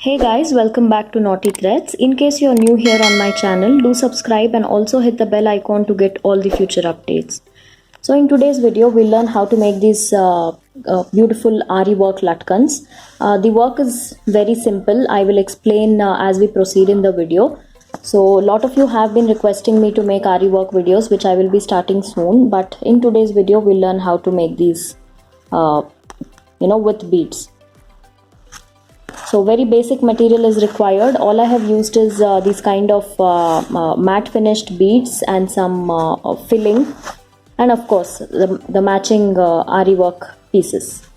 Hey guys, welcome back to Naughty Threads. In case you're new here on my channel, do subscribe and also hit the bell icon to get all the future updates. So in today's video, we'll learn how to make these beautiful Ari work latkans. The work is very simple. I will explain as we proceed in the video. So a lot of you have been requesting me to make Ari work videos, which I will be starting soon. But in today's video, we'll learn how to make these, with beads. So very basic material is required. All I have used is these kind of matte finished beads and some filling, and of course the matching Ari work pieces.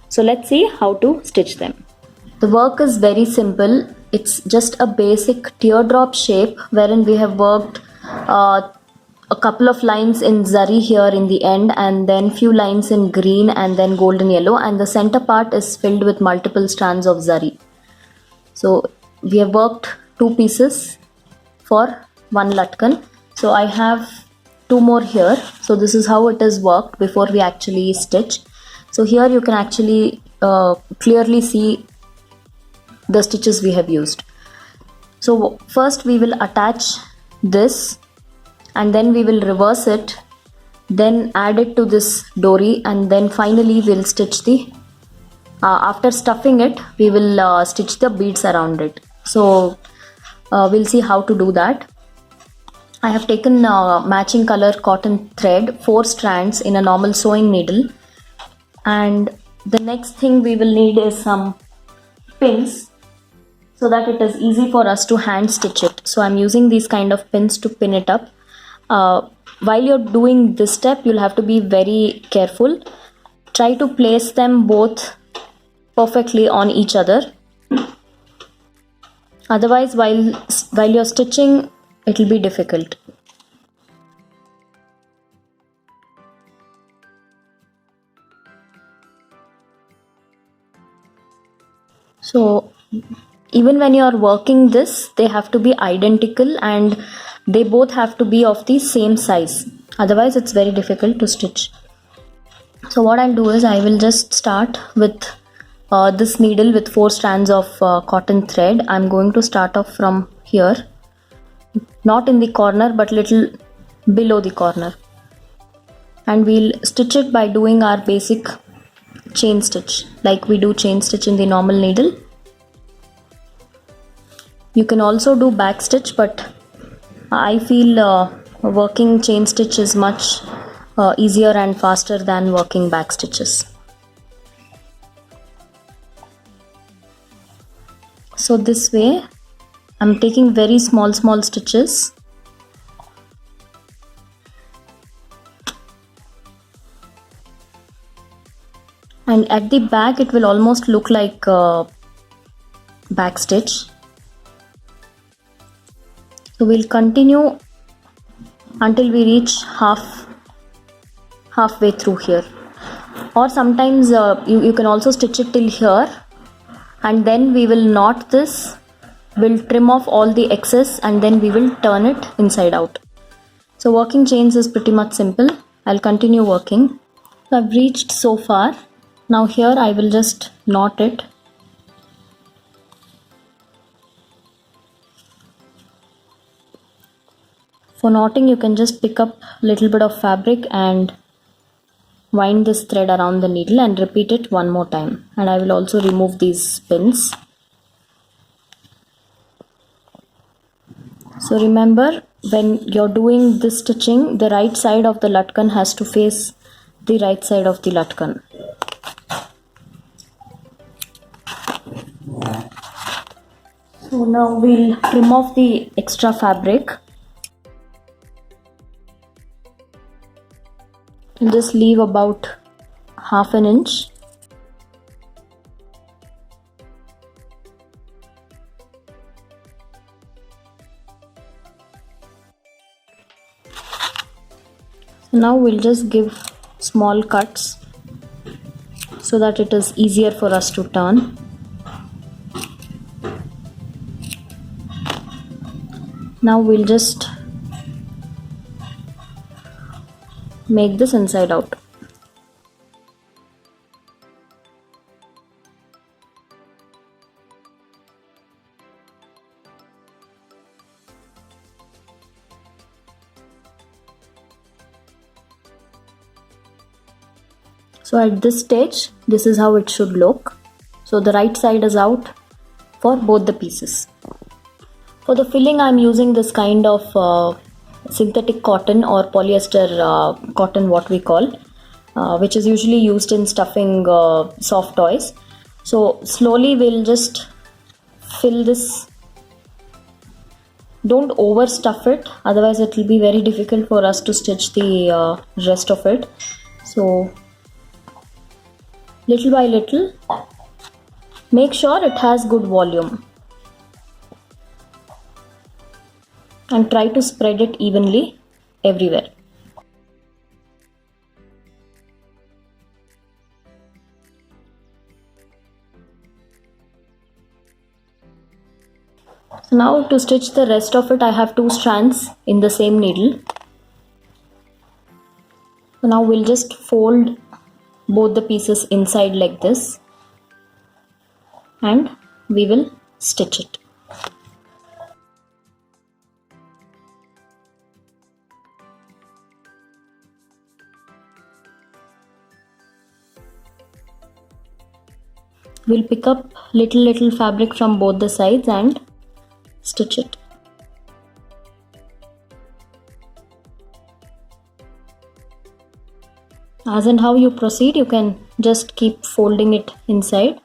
So let's see how to stitch them. The work is very simple. It's just a basic teardrop shape wherein we have worked a couple of lines in zari here in the end, and then few lines in green and then golden yellow, and the center part is filled with multiple strands of zari. So we have worked two pieces for one latkan. So I have two more here. So this is how it is worked before we actually stitch. So here you can actually clearly see the stitches we have used. So first we will attach this, and then we will reverse it, then add it to this dory, and then finally we'll stitch the after stuffing it, we will stitch the beads around it. So we'll see how to do that. I have taken matching color cotton thread, 4 strands in a normal sewing needle, and the next thing we will need is some pins so that it is easy for us to hand stitch it. So I'm using these kind of pins to pin it up. While you're doing this step, you'll have to be very careful. Try to place them both perfectly on each other. Otherwise, while you're stitching, it will be difficult. So even when you are working this, they have to be identical and they both have to be of the same size. Otherwise, it's very difficult to stitch. So what I'll do is I will just start with this needle with 4 strands of cotton thread. I'm going to start off from here, not in the corner but little below the corner, and we'll stitch it by doing our basic chain stitch like we do chain stitch in the normal needle. You can also do back stitch, but I feel working chain stitch is much easier and faster than working back stitches. So this way I'm taking very small stitches. And at the back it will almost look like back stitch. So we'll continue until we reach halfway through here, or sometimes you can also stitch it till here, and then we will knot this. We'll trim off all the excess and then we will turn it inside out. So working chains is pretty much simple. I'll continue working. So I've reached so far. Now here I will just knot it. For knotting, you can just pick up a little bit of fabric and wind this thread around the needle and repeat it one more time. And I will also remove these pins. So remember, when you're doing this stitching, the right side of the latkan has to face the right side of the latkan. So now we'll trim off the extra fabric. And just leave about half an inch. So now we'll just give small cuts so that it is easier for us to turn. Now we'll just make this inside out. So at this stage, this is how it should look. So the right side is out for both the pieces. For the filling, I'm using this kind of synthetic cotton or polyester cotton, what we call, which is usually used in stuffing soft toys. So slowly we'll just fill this. Don't overstuff it, otherwise it will be very difficult for us to stitch the rest of it. So little by little, make sure it has good volume and try to spread it evenly everywhere. So now to stitch the rest of it, I have 2 strands in the same needle. So now we'll just fold both the pieces inside like this and we will stitch it. We'll pick up little fabric from both the sides and stitch it. As and how you proceed, you can just keep folding it inside.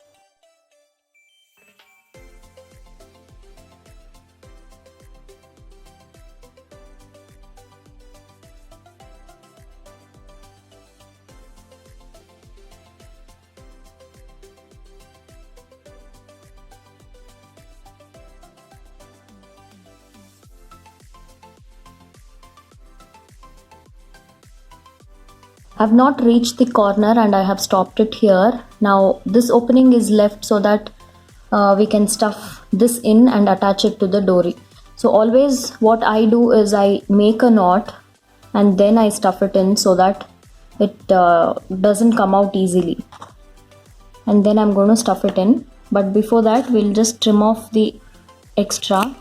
I've not reached the corner and I have stopped it here. Now this opening is left so that we can stuff this in and attach it to the dory. So always what I do is I make a knot and then I stuff it in so that it doesn't come out easily. And then I'm going to stuff it in. But before that, we'll just trim off the extra.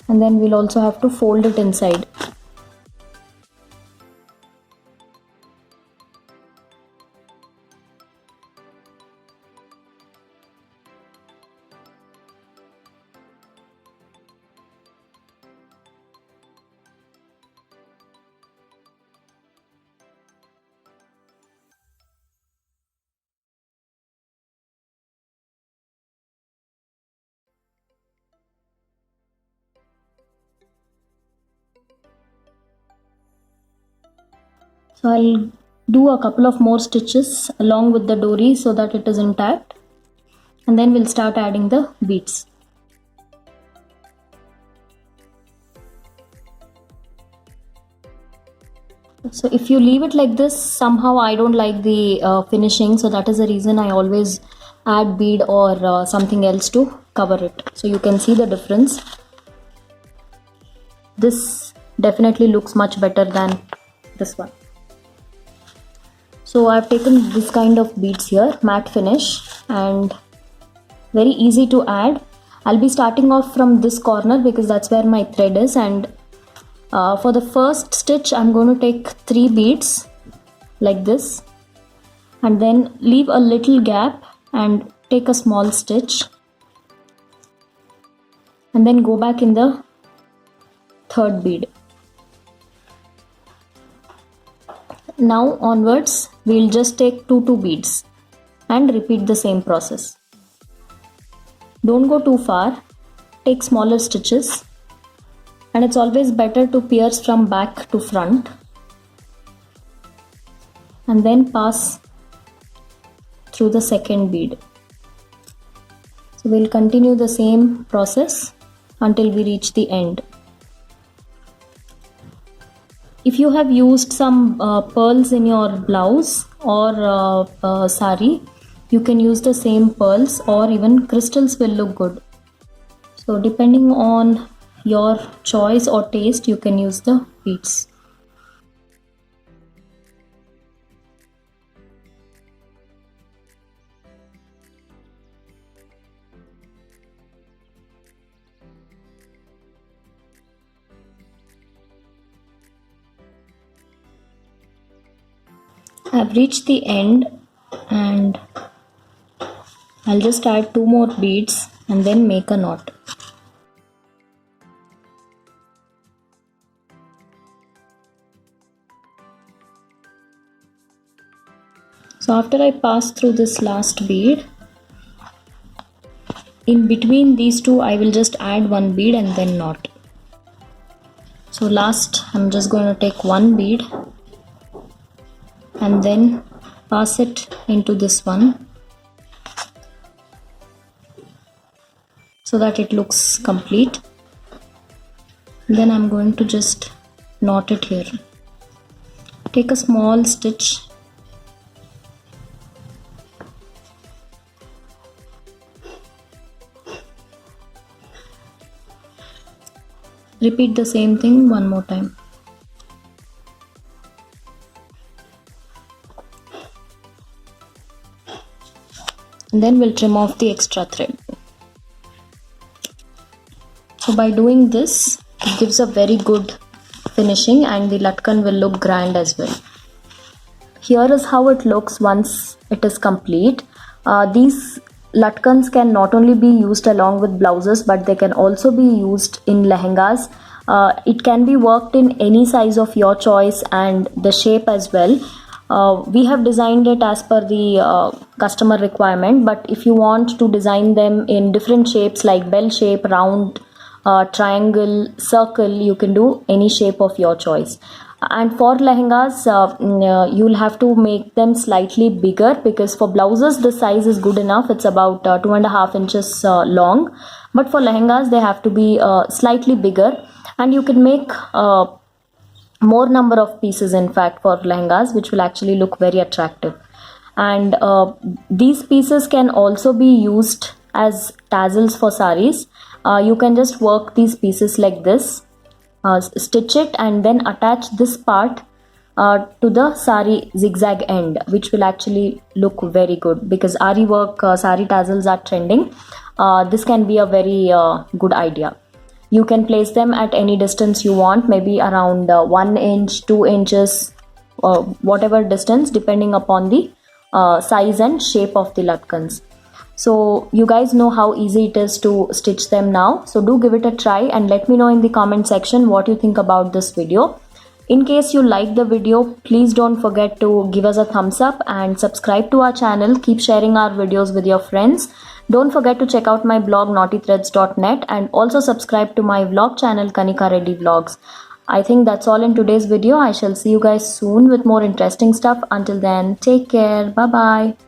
And then we'll also have to fold it inside. So I'll do a couple of more stitches along with the dory so that it is intact, and then we'll start adding the beads. So if you leave it like this, somehow I don't like the finishing, so that is the reason I always add bead or something else to cover it. So you can see the difference. This definitely looks much better than this one. So I've taken this kind of beads here, matte finish, and very easy to add. I'll be starting off from this corner because that's where my thread is, and for the first stitch I'm going to take 3 beads like this and then leave a little gap and take a small stitch and then go back in the third bead. Now onwards we'll just take 2 beads and repeat the same process. Don't go too far, take smaller stitches, and it's always better to pierce from back to front and then pass through the second bead. So we'll continue the same process until we reach the end. If you have used some pearls in your blouse or sari, you can use the same pearls, or even crystals will look good. So depending on your choice or taste, you can use the beads. I've reached the end and I'll just add 2 more beads and then make a knot. So after I pass through this last bead, in between these two I will just add 1 bead and then knot. So last I'm just going to take 1 bead and then pass it into this one so that it looks complete. Then I'm going to just knot it here. Take a small stitch . Repeat the same thing one more time. And then we'll trim off the extra thread. So by doing this, it gives a very good finishing and the latkan will look grand as well. Here is how it looks once it is complete. These latkans can not only be used along with blouses, but they can also be used in lehengas. It can be worked in any size of your choice and the shape as well. We have designed it as per the customer requirement, but if you want to design them in different shapes like bell shape, round, triangle, circle, you can do any shape of your choice. And for lehengas, you'll have to make them slightly bigger, because for blouses the size is good enough. It's about 2.5 inches long, but for lehengas they have to be slightly bigger, and you can make more number of pieces in fact for lehengas, which will actually look very attractive. And these pieces can also be used as tassels for saris. You can just work these pieces like this, stitch it and then attach this part to the sari zigzag end, which will actually look very good, because ari work sari tassels are trending. This can be a very good idea. You can place them at any distance you want, maybe around 1 inch, 2 inches, whatever distance, depending upon the size and shape of the latkans. So you guys know how easy it is to stitch them now. So do give it a try and let me know in the comment section what you think about this video. In case you like the video, please don't forget to give us a thumbs up and subscribe to our channel. Keep sharing our videos with your friends. Don't forget to check out my blog naughtythreads.net and also subscribe to my vlog channel Kanika Reddy Vlogs. I think that's all in today's video. I shall see you guys soon with more interesting stuff. Until then, take care. Bye bye.